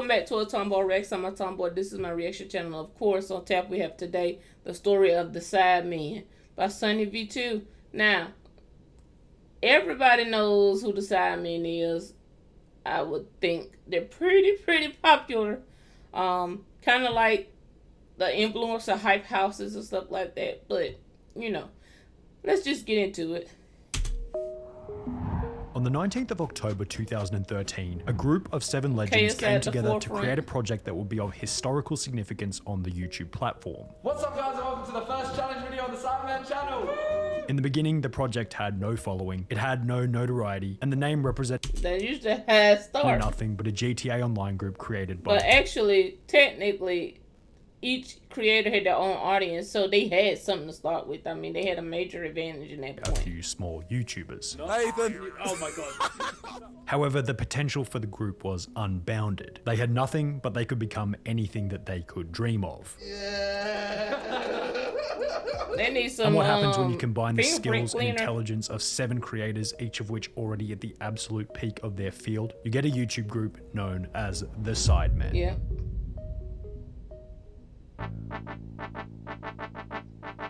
back to a Tomboy Rex. I'm a Tomboy. This is my reaction channel. Of course, on tap we have today the story of the Sidemen by Sunny V2. Now, everybody knows who the Sidemen is. I would think they're pretty popular. Kind of like the influencer hype houses and stuff like that. But, you know, let's just get into it. On the 19th of October 2013, a group of 7 legends came together to create a project that would be of historical significance on the YouTube platform. What's up, guys, and welcome to the first challenge video on the Sidemen channel. In the beginning, the project had no following, it had no notoriety, and the name represented They used to have start. nothing but a GTA Online group created by... But actually, technically, each creator had their own audience, so they had something to start with. I mean, they had a major advantage in that a point. few small YouTubers. Nathan! Oh my god. However, the potential for the group was unbounded. They had nothing, but they could become anything that they could dream of. They need some, And what happens when you combine the fingerprint skills and cleaner. intelligence of 7 creators, each of which already at the absolute peak of their field? You get a YouTube group known as the Sidemen. Yeah.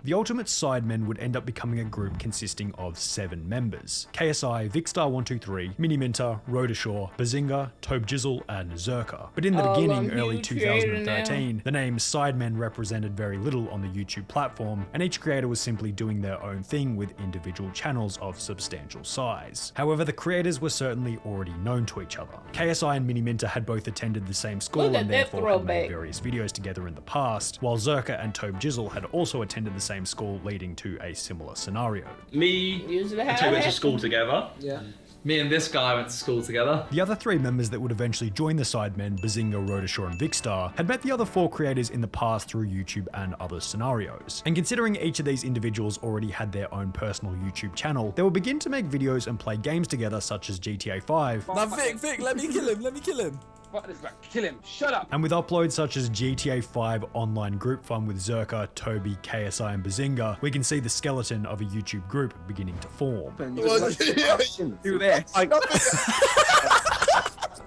The Ultimate Sidemen would end up becoming a group consisting of 7 members: KSI, Vicstar123, Miniminter, Rodashaw, Bazinga, Tobe and Zerka. But in the beginning, early huge creator 2013, the name Sidemen represented very little on the YouTube platform, and each creator was simply doing their own thing with individual channels of substantial size. However, the creators were certainly already known to each other. KSI and Miniminter had both attended the same school Look at and that therefore had made throwback. various videos together in the past, while Zerka and Tobe had also attended the same school, leading to a similar scenario. Me Usually and how Toby it went to happens. school together. Yeah. Me and this guy went to school together. The other 3 members that would eventually join the Sidemen, Bazinga, Rodashaw and Vicstar, had met the other 4 creators in the past through YouTube and other scenarios. And considering each of these individuals already had their own personal YouTube channel, they would begin to make videos and play games together such as GTA 5. Now, Vic, let me kill him. Fuck this back. Kill him. Shut up. And with uploads such as GTA 5 online group fun with Zerka, Toby, KSI and Bazinga, we can see the skeleton of a YouTube group beginning to form. Do this.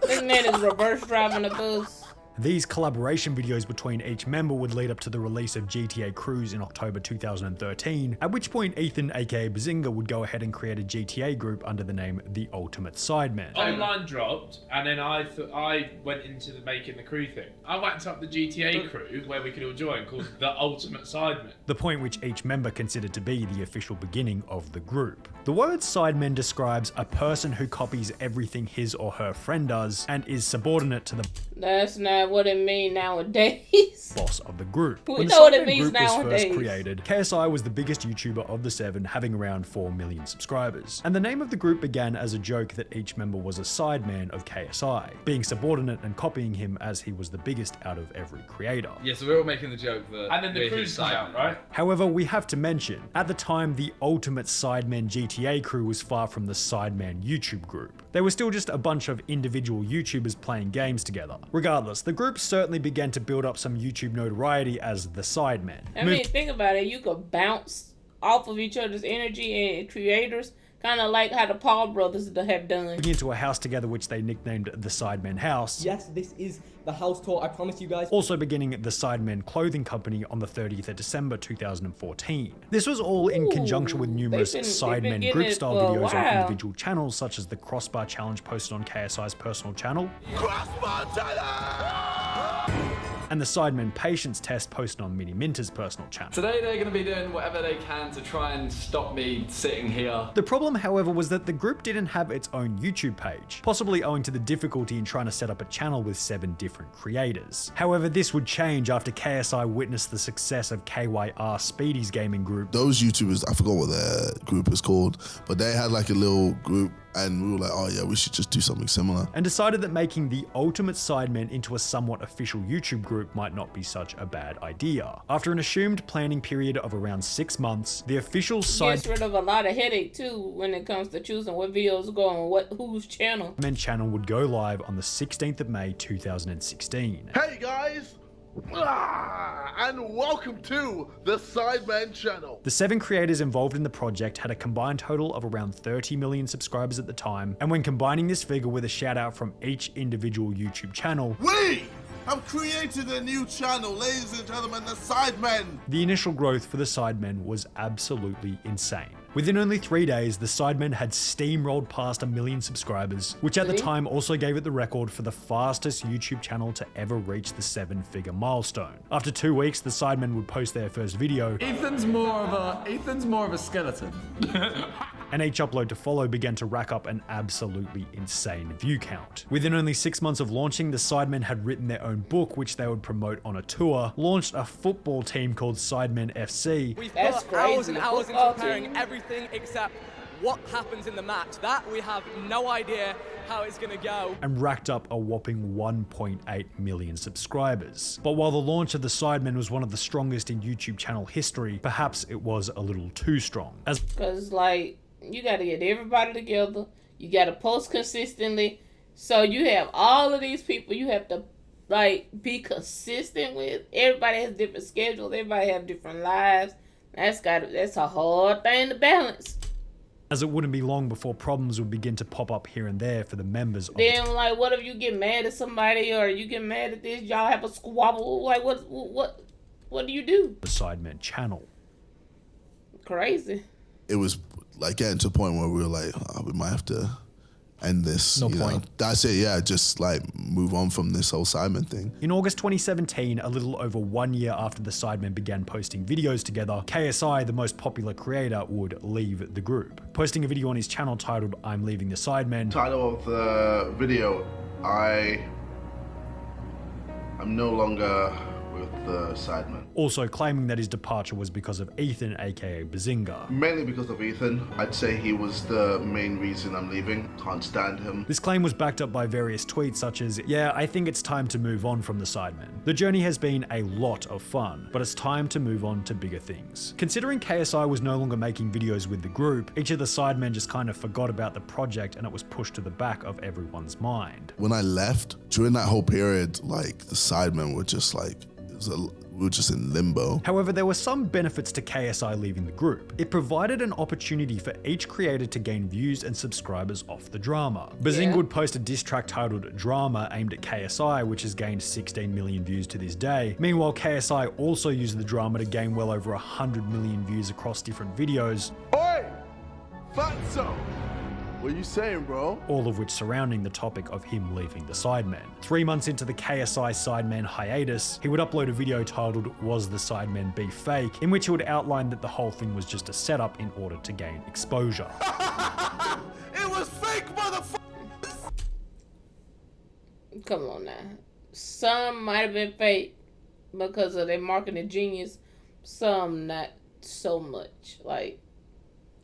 This man is reverse driving a bus. These collaboration videos between each member would lead up to the release of GTA Cruise in October 2013, at which point Ethan aka Bazinga would go ahead and create a GTA group under the name The Ultimate Sidemen. Online dropped, and then I went into making the crew thing. I whacked up the GTA crew where we could all join, called the Ultimate Sidemen. The point which each member considered to be the official beginning of the group. The word Sidemen describes a person who copies everything his or her friend does and is subordinate to the That's not what it means nowadays. boss of the group. We When the know what it Sidemen means group was nowadays. first created, KSI was the biggest YouTuber of the 7, having around 4 million subscribers. And the name of the group began as a joke that each member was a sideman of KSI, being subordinate and copying him as he was the biggest out of every creator. Yeah, so we're all making the joke that. And then the crew's come out, right? However, we have to mention, at the time, the Ultimate Sidemen GTA crew was far from the Sidemen YouTube group. They were still just a bunch of individual YouTubers playing games together. Regardless, the group certainly began to build up some YouTube notoriety as the Sidemen. I mean, think about it. You could bounce off of each other's energy and creators, kind of like how the Paul brothers have done. Moving into a house together which they nicknamed the Sidemen House. Yes, this is the house tour, I promise you guys. Also beginning the Sidemen Clothing Company on the 30th of December 2014. This was all in conjunction with numerous they've been Sidemen getting group it style for a videos on while. individual channels such as the Crossbar Challenge posted on KSI's personal channel. And the Sidemen Patience Test posted on Miniminter's personal channel. Today they're going to be doing whatever they can to try and stop me sitting here. The problem, however, was that the group didn't have its own YouTube page, possibly owing to the difficulty in trying to set up a channel with 7 different creators. However, this would change after KSI witnessed the success of KYR Speedy's gaming group. Those YouTubers, I forgot what their group is called, but they had like a little group and we were like, oh yeah, we should just do something similar. And decided that making the Ultimate Sidemen into a somewhat official YouTube group might not be such a bad idea. After an assumed planning period of around 6 months, the official Gets rid of a lot of headache too when it comes to choosing what videos go on whose channel. Sidemen channel would go live on the 16th of May 2016. Hey guys, And welcome to the Sidemen channel. The 7 creators involved in the project had a combined total of around 30 million subscribers at the time, and when combining this figure with a shout out from each individual YouTube channel, We have created a new channel, ladies and gentlemen, the Sidemen. the initial growth for the Sidemen was absolutely insane. Within only 3 days, the Sidemen had steamrolled past 1 million subscribers, which at the time also gave it the record for the fastest YouTube channel to ever reach the 7-figure milestone. After 2 weeks, the Sidemen would post their first video, Ethan's more of a skeleton. and each upload to follow began to rack up an absolutely insane view count. Within only 6 months of launching, the Sidemen had written their own book, which they would promote on a tour, launched a football team called Sidemen FC. We've That's put hours crazy. and hours into Football preparing team. everything except what happens in the match. That we have no idea how it's gonna go. And racked up a whopping 1.8 million subscribers. But while the launch of the Sidemen was one of the strongest in YouTube channel history, perhaps it was a little too strong. As Because, like, you got to get everybody together. You got to post consistently. So you have all of these people you have to, like, be consistent with. Everybody has different schedules. Everybody have different lives. That's a hard thing to balance. it wouldn't be long before problems would begin to pop up here and there for the members of Then, like, what if you get mad at somebody or you get mad at this? Y'all have a squabble. Like, what do you do? the Sidemen channel. Crazy. It was like getting to a point where we were like, oh, we might have to end this. No you know? point. That's it, yeah, just like move on from this whole Sidemen thing. In August 2017, a little over 1 year after the Sidemen began posting videos together, KSI, the most popular creator, would leave the group. Posting a video on his channel titled I'm Leaving the Sidemen, Title of the video, I'm no longer with the Sidemen. also claiming that his departure was because of Ethan, aka Bazinga. Mainly because of Ethan. I'd say he was the main reason I'm leaving. Can't stand him. This claim was backed up by various tweets such as, yeah, I think it's time to move on from the Sidemen. The journey has been a lot of fun, but it's time to move on to bigger things. Considering KSI was no longer making videos with the group, each of the Sidemen just kind of forgot about the project and it was pushed to the back of everyone's mind. When I left, during that whole period, like the Sidemen were just like, we were just in limbo. However, there were some benefits to KSI leaving the group. It provided an opportunity for each creator to gain views and subscribers off the drama. Bazinga would post a diss track titled Drama aimed at KSI, which has gained 16 million views to this day. Meanwhile, KSI also used the drama to gain well over 100 million views across different videos, Oi! Fatso! What are you saying, bro? all of which surrounding the topic of him leaving the Sidemen. 3 months into the KSI Sidemen hiatus, he would upload a video titled Was the Sidemen Beef Fake, in which he would outline that the whole thing was just a setup in order to gain exposure. It was fake, motherfucker! Come on now. Some might have been fake because of their marketing genius. Some not so much. Like,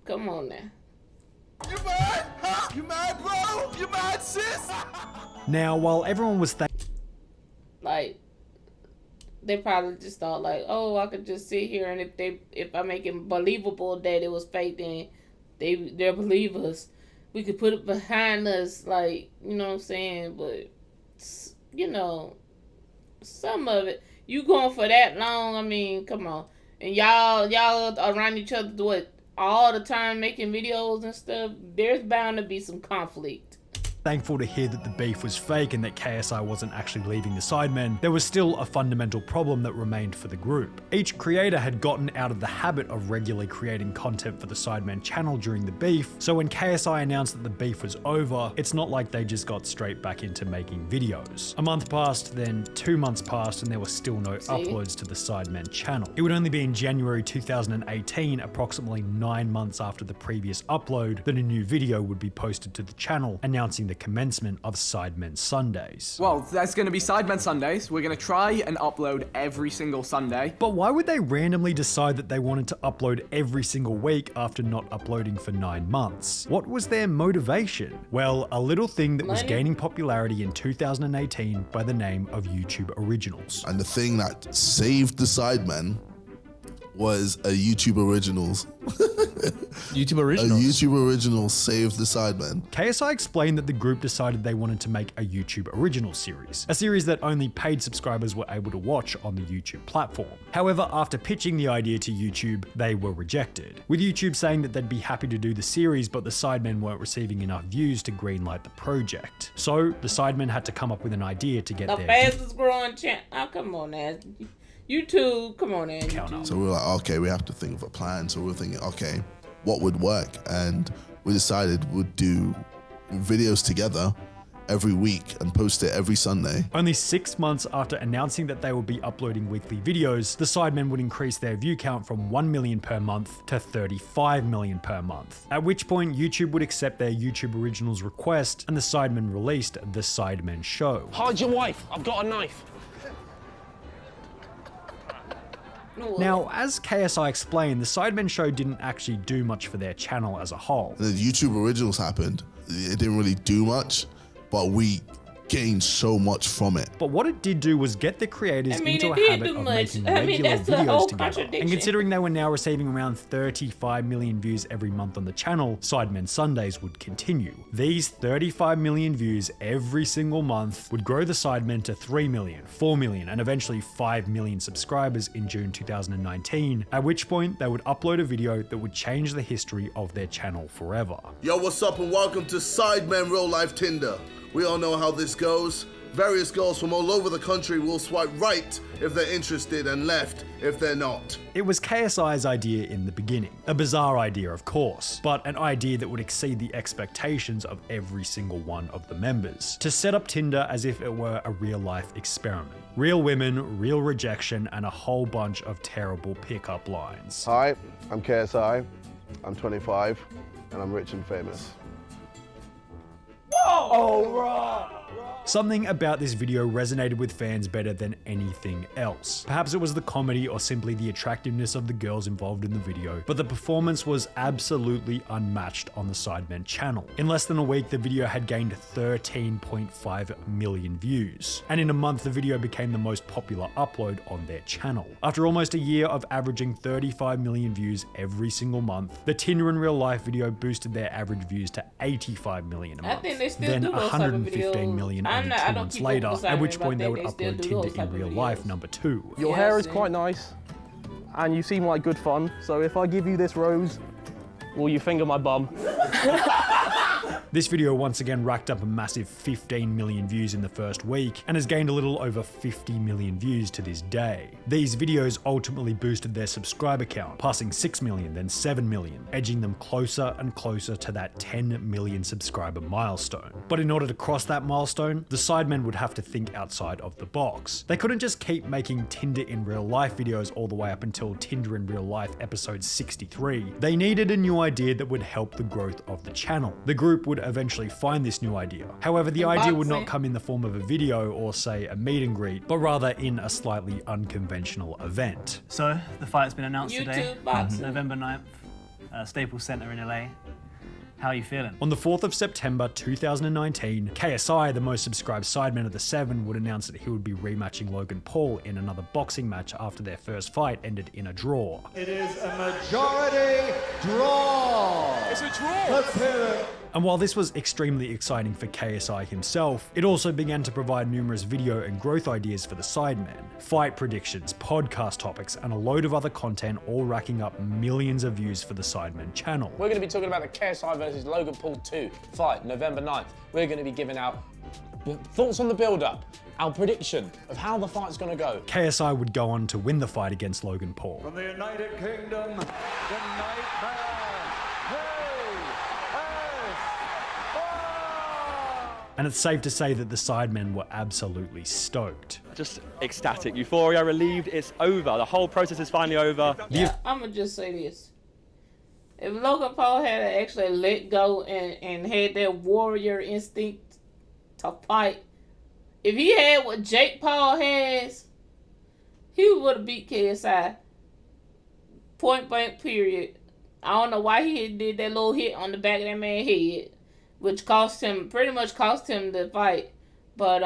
come on now. You mad? Huh? You mad, bro? You mad, sis? Now, while everyone was Like, they probably just thought like, oh, I could just sit here and if I make it believable that it was fake, then they'll believe us. We could put it behind us, like, you know what I'm saying? But you know, some of it, you going for that long? I mean, come on. And y'all around each other, what, all the time making videos and stuff? There's bound to be some conflict. thankful to hear that the beef was fake and that KSI wasn't actually leaving the Sidemen, there was still a fundamental problem that remained for the group. Each creator had gotten out of the habit of regularly creating content for the Sidemen channel during the beef, so when KSI announced that the beef was over, it's not like they just got straight back into making videos. A month passed, then 2 months passed, and there were still no uploads to the Sidemen channel. It would only be in January 2018, approximately 9 months after the previous upload, that a new video would be posted to the channel announcing the commencement of Sidemen Sundays. Well, that's going to be Sidemen Sundays. We're going to try and upload every single Sunday. But why would they randomly decide that they wanted to upload every single week after not uploading for 9 months? What was their motivation? Well, a little thing that was gaining popularity in 2018 by the name of YouTube Originals. And the thing that saved the Sidemen was a YouTube Originals. YouTube A originals. YouTube original saved the Sidemen. KSI explained that the group decided they wanted to make a YouTube original series, a series that only paid subscribers were able to watch on the YouTube platform. However, after pitching the idea to YouTube, they were rejected, with YouTube saying that they'd be happy to do the series, but the Sidemen weren't receiving enough views to greenlight the project. So the Sidemen had to come up with an idea to get The their fastest growing channel. Oh, come on now. YouTube, come on now. YouTube. So we were like, okay, we have to think of a plan. So we were thinking, okay, what would work? And we decided we'd do videos together every week and post it every Sunday. Only 6 months after announcing that they would be uploading weekly videos, the Sidemen would increase their view count from 1 million per month to 35 million per month. At which point, YouTube would accept their YouTube Originals request, and the Sidemen released The Sidemen Show. Hide your wife, I've got a knife. Now, as KSI explained, The Sidemen Show didn't actually do much for their channel as a whole. And then YouTube Originals happened. It didn't really do much, but we gained so much from it. But what it did do was get the creators into a habit of making regular that's the videos whole together. contradiction. And considering they were now receiving around 35 million views every month on the channel, Sidemen Sundays would continue. These 35 million views every single month would grow the Sidemen to 3 million, 4 million, and eventually 5 million subscribers in June 2019, at which point they would upload a video that would change the history of their channel forever. Yo, what's up and welcome to Sidemen Real Life Tinder. We all know how this goes. Various girls from all over the country will swipe right if they're interested and left if they're not. It was KSI's idea in the beginning. A bizarre idea, of course, but an idea that would exceed the expectations of every single one of the members. To set up Tinder as if it were a real-life experiment. Real women, real rejection, and a whole bunch of terrible pickup lines. Hi, I'm KSI. I'm 25, and I'm rich and famous. Something about this video resonated with fans better than anything else. Perhaps it was the comedy or simply the attractiveness of the girls involved in the video, but the performance was absolutely unmatched on the Sidemen channel. In less than a week, the video had gained 13.5 million views, and in a month the video became the most popular upload on their channel. After almost a year of averaging 35 million views every single month, the Tinder in Real Life video boosted their average views to 85 million a month. I think they still Then do those type of 115 videos. million I only don't 2 months keep up later, with at which Sidemen, point but they would they still upload do Tinder those type in of Real videos. Life #2. Your hair is quite nice, and you seem like good fun, so if I give you this rose, will you finger my bum? This video once again racked up a massive 15 million views in the first week and has gained a little over 50 million views to this day. These videos ultimately boosted their subscriber count, passing 6 million, then 7 million, edging them closer and closer to that 10 million subscriber milestone. But in order to cross that milestone, the Sidemen would have to think outside of the box. They couldn't just keep making Tinder in Real Life videos all the way up until Tinder in Real Life episode 63. They needed a new idea that would help the growth of the channel. The group would eventually find this new idea. However, the idea would not come in the form of a video or say a meet and greet, but rather in a slightly unconventional event. So, the fight's been announced today, boxing. November 9th, Staples Center in LA. How are you feeling? On the 4th of September 2019, KSI, the most subscribed Sidemen of the 7, would announce that he would be rematching Logan Paul in another boxing match after their first fight ended in a draw. It is a majority draw. It's a draw. Let's hear it. And while this was extremely exciting for KSI himself, it also began to provide numerous video and growth ideas for the Sidemen. Fight predictions, podcast topics, and a load of other content all racking up millions of views for the Sidemen channel. We're going to be talking about the KSI versus Logan Paul 2 fight, November 9th. We're going to be giving out thoughts on the build-up, our prediction of how the fight's going to go. KSI would go on to win the fight against Logan Paul. From the United Kingdom, the Nightmare. And it's safe to say that the Sidemen were absolutely stoked. Just ecstatic, euphoria, relieved, it's over. The whole process is finally over. Yeah, I'm gonna just say this. If Logan Paul had actually let go and had that warrior instinct to fight, if he had what Jake Paul has, he would have beat KSI. Point blank period. I don't know why he did that little hit on the back of that man's head, which pretty much cost him the fight, but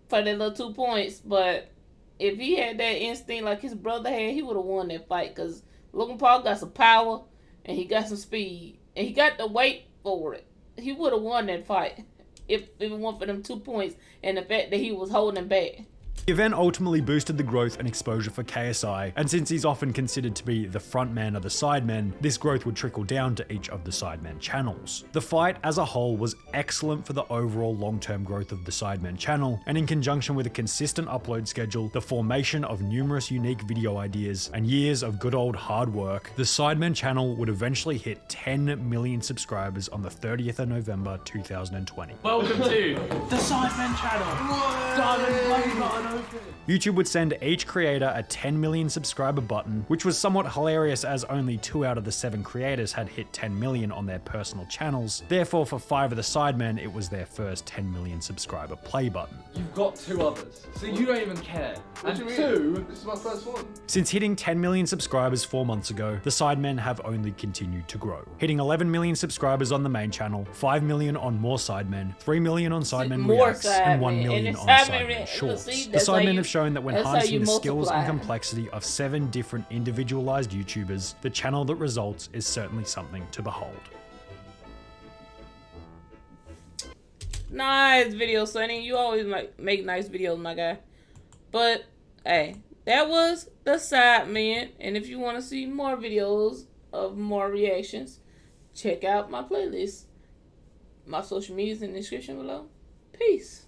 for that little 2 points. But if he had that instinct like his brother had, he would have won that fight, because Logan Paul got some power, and he got some speed, and he got the weight for it. He would have won that fight if it weren't for them 2 points and the fact that he was holding back. The event ultimately boosted the growth and exposure for KSI, and since he's often considered to be the frontman of the Sidemen, this growth would trickle down to each of the Sidemen channels. The fight as a whole was excellent for the overall long-term growth of the Sidemen channel, and in conjunction with a consistent upload schedule, the formation of numerous unique video ideas, and years of good old hard work, the Sidemen channel would eventually hit 10 million subscribers on the 30th of November 2020. Welcome to the Sidemen channel. Diamond play button open. YouTube would send each creator a 10 million subscriber button, which was somewhat hilarious as only 2 out of the 7 creators had hit 10 million on their personal channels. Therefore, for 5 of the Sidemen, it was their first 10 million subscriber play button. You've got 2 others, so you don't even care. What And do you 2, mean? This is my first one. Since hitting 10 million subscribers 4 months ago, the Sidemen have only continued to grow, hitting 11 million subscribers on the main channel, 5 million on More Sidemen, 3 million on Sidemen More Reacts, and 1 Sidemen. million And on the Sidemen Sidemen Reacts. Shorts. See, The that's how Sidemen you- have shown that when that's how harnessing you the skills and multiply. complexity of 7 different individualized YouTubers, the channel that results is certainly something to behold. Nice video, Sonny. You always make nice videos, my guy. But hey, that was the Sidemen, and if you want to see more videos of more reactions, check out my playlist. My social media's in the description below. Peace.